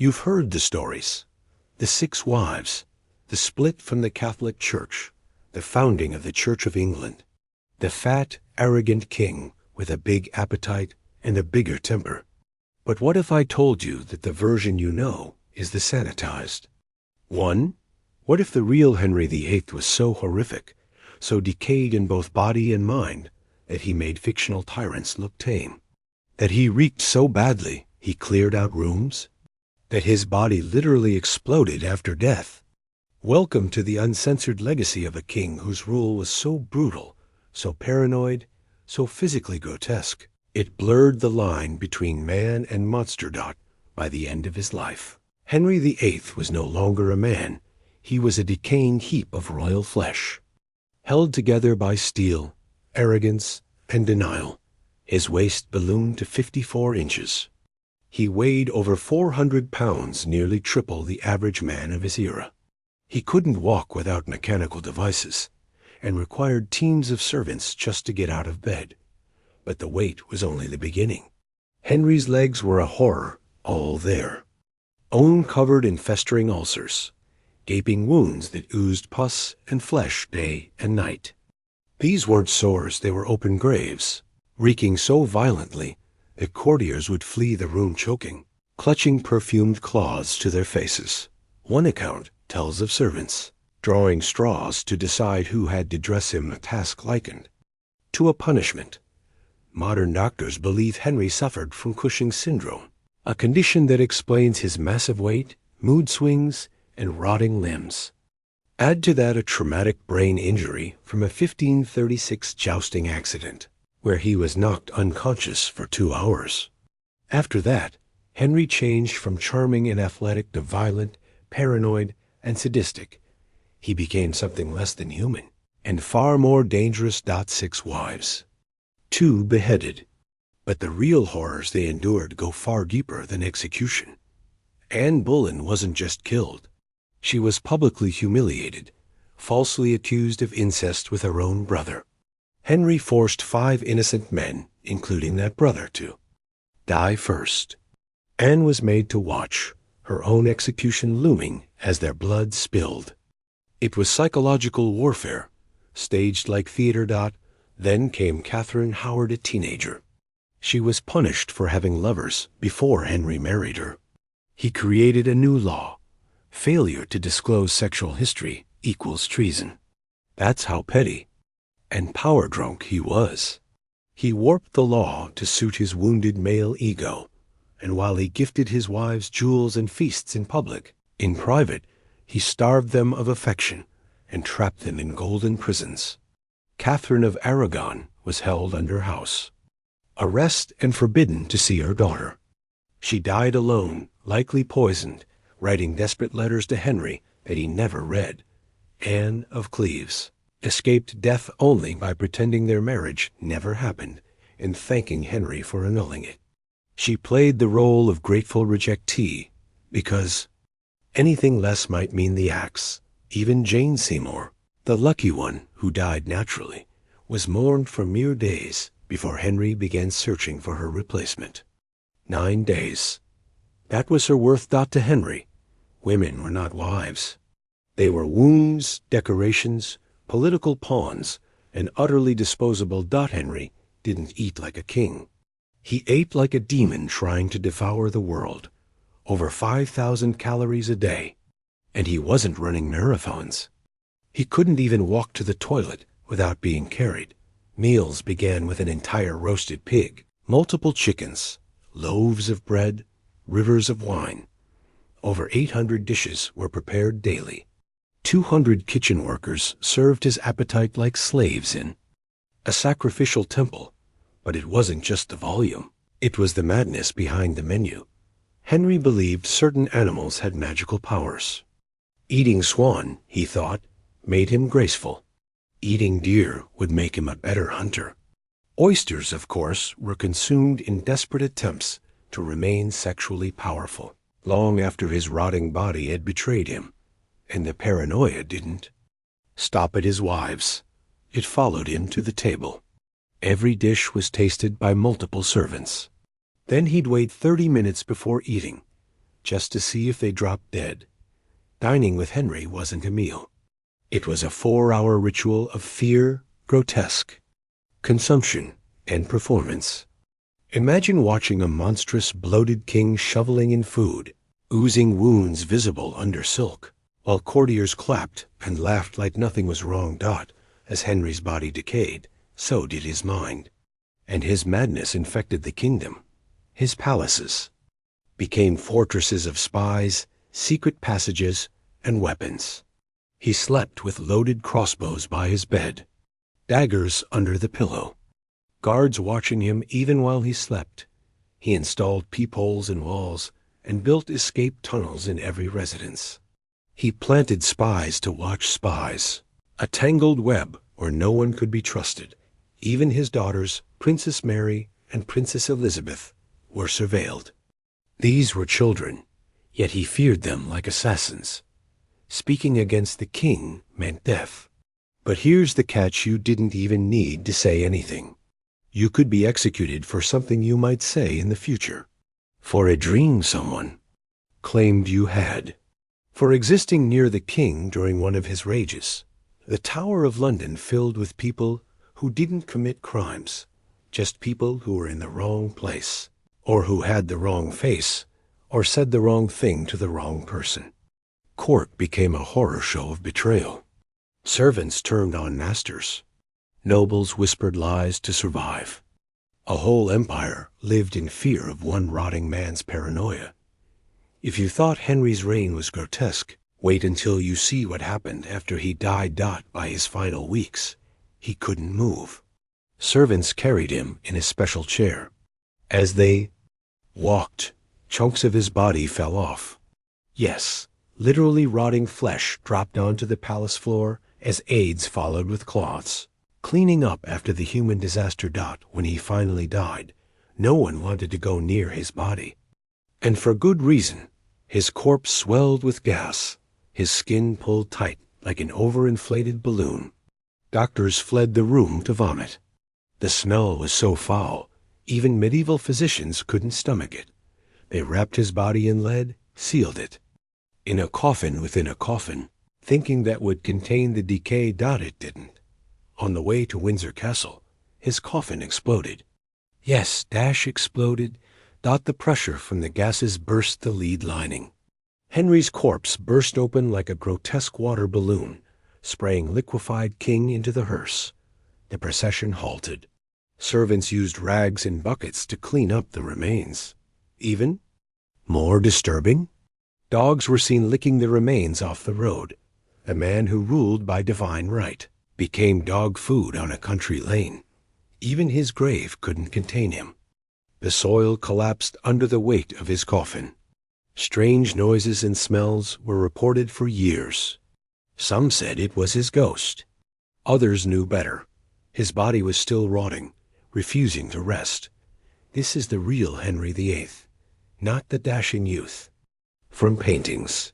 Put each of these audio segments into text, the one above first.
You've heard the stories. The 6 wives, the split from the Catholic Church, the founding of the Church of England, the fat, arrogant king with a big appetite and a bigger temper. But what if I told you that the version you know is the sanitized? 1. What if the real Henry VIII was so horrific, so decayed in both body and mind, that he made fictional tyrants look tame? That he reeked so badly he cleared out rooms? That his body literally exploded after death? Welcome to the uncensored legacy of a king whose rule was so brutal, so paranoid, so physically grotesque. It blurred the line between man and monster dot by the end of his life. Henry VIII was no longer a man. He was a decaying heap of royal flesh, held together by steel, arrogance, and denial. His waist ballooned to 54 inches. He weighed over 400 pounds, nearly triple the average man of his era. He couldn't walk without mechanical devices, and required teams of servants just to get out of bed. But the wait was only the beginning. Henry's legs were a horror, all there. Own covered in festering ulcers, gaping wounds that oozed pus and flesh day and night. These weren't sores, they were open graves, reeking so violently that courtiers would flee the room choking, clutching perfumed claws to their faces. One account tells of servants drawing straws to decide who had to dress him, a task likened to a punishment. Modern doctors believe Henry suffered from Cushing's syndrome, a condition that explains his massive weight, mood swings, and rotting limbs. Add to that a traumatic brain injury from a 1536 jousting accident, where he was knocked unconscious for 2 hours. After that, Henry changed from charming and athletic to violent, paranoid, and sadistic. He became something less than human, and far more dangerous. 6 wives. 2 beheaded. But the real horrors they endured go far deeper than execution. Anne Boleyn wasn't just killed. She was publicly humiliated, falsely accused of incest with her own brother. Henry forced 5 innocent men, including that brother, to die first. Anne was made to watch, her own execution looming as their blood spilled. It was psychological warfare, staged like theater. Then came Catherine Howard, a teenager. She was punished for having lovers before Henry married her. He created a new law. Failure to disclose sexual history equals treason. That's how petty and power-drunk he was. He warped the law to suit his wounded male ego, and while he gifted his wives jewels and feasts in public, in private, he starved them of affection and trapped them in golden prisons. Catherine of Aragon was held under house, arrested and forbidden to see her daughter. She died alone, likely poisoned, writing desperate letters to Henry that he never read. Anne of Cleves escaped death only by pretending their marriage never happened and thanking Henry for annulling it. She played the role of grateful rejectee because anything less might mean the axe. Even Jane Seymour, the lucky one who died naturally, was mourned for mere days before Henry began searching for her replacement. 9 days. That was her worth. To Henry, women were not wives. They were wounds, decorations, political pawns, and utterly disposable. Henry didn't eat like a king. He ate like a demon trying to devour the world, over 5,000 calories a day, and he wasn't running marathons. He couldn't even walk to the toilet without being carried. Meals began with an entire roasted pig, multiple chickens, loaves of bread, rivers of wine. Over 800 dishes were prepared daily. 200 kitchen workers served his appetite like slaves in a sacrificial temple. But it wasn't just the volume. It was the madness behind the menu. Henry believed certain animals had magical powers. Eating swan, he thought, made him graceful. Eating deer would make him a better hunter. Oysters, of course, were consumed in desperate attempts to remain sexually powerful, long after his rotting body had betrayed him, and the paranoia didn't stop at his wives. It followed him to the table. Every dish was tasted by multiple servants. Then he'd wait 30 minutes before eating, just to see if they dropped dead. Dining with Henry wasn't a meal. It was a 4-hour ritual of fear, grotesque, consumption, and performance. Imagine watching a monstrous, bloated king shoveling in food, oozing wounds visible under silk, while courtiers clapped and laughed like nothing was wrong. As Henry's body decayed, so did his mind. And his madness infected the kingdom. His palaces became fortresses of spies, secret passages, and weapons. He slept with loaded crossbows by his bed, daggers under the pillow, guards watching him even while he slept. He installed peepholes in walls and built escape tunnels in every residence. He planted spies to watch spies, a tangled web where no one could be trusted. Even his daughters, Princess Mary and Princess Elizabeth, were surveilled. These were children, yet he feared them like assassins. Speaking against the king meant death. But here's the catch: you didn't even need to say anything. You could be executed for something you might say in the future, for a dream someone claimed you had, for existing near the king during one of his rages. The Tower of London filled with people who didn't commit crimes, just people who were in the wrong place, or who had the wrong face, or said the wrong thing to the wrong person. Court became a horror show of betrayal. Servants turned on masters. Nobles whispered lies to survive. A whole empire lived in fear of one rotting man's paranoia. If you thought Henry's reign was grotesque, wait until you see what happened after he died. By his final weeks, he couldn't move. Servants carried him in a special chair. As they walked, chunks of his body fell off. Yes, literally rotting flesh dropped onto the palace floor as aides followed with cloths, cleaning up after the human disaster. When he finally died, no one wanted to go near his body. And for good reason. His corpse swelled with gas, his skin pulled tight like an overinflated balloon. Doctors fled the room to vomit. The smell was so foul, even medieval physicians couldn't stomach it. They wrapped his body in lead, sealed it in a coffin within a coffin, thinking that would contain the decay. It didn't. On the way to Windsor Castle, his coffin exploded. Yes, exploded. The pressure from the gases burst the lead lining. Henry's corpse burst open like a grotesque water balloon, spraying liquefied king into the hearse. The procession halted. Servants used rags and buckets to clean up the remains. Even more disturbing, dogs were seen licking the remains off the road. A man who ruled by divine right became dog food on a country lane. Even his grave couldn't contain him. The soil collapsed under the weight of his coffin. Strange noises and smells were reported for years. Some said it was his ghost. Others knew better. His body was still rotting, refusing to rest. This is the real Henry VIII, not the dashing youth from paintings,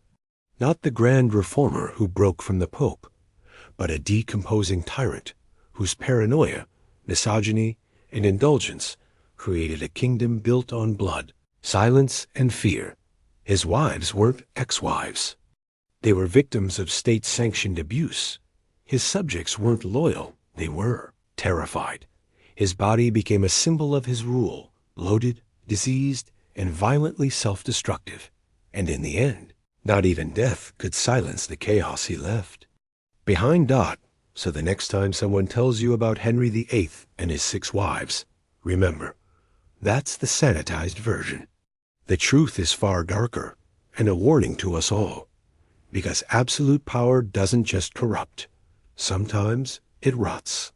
not the grand reformer who broke from the Pope, but a decomposing tyrant whose paranoia, misogyny, and indulgence created a kingdom built on blood, silence, and fear. His wives weren't ex-wives. They were victims of state-sanctioned abuse. His subjects weren't loyal. They were terrified. His body became a symbol of his rule, bloated, diseased, and violently self-destructive. And in the end, not even death could silence the chaos he left behind. So the next time someone tells you about Henry VIII and his 6 wives, remember, that's the sanitized version. The truth is far darker, and a warning to us all. Because absolute power doesn't just corrupt. Sometimes it rots.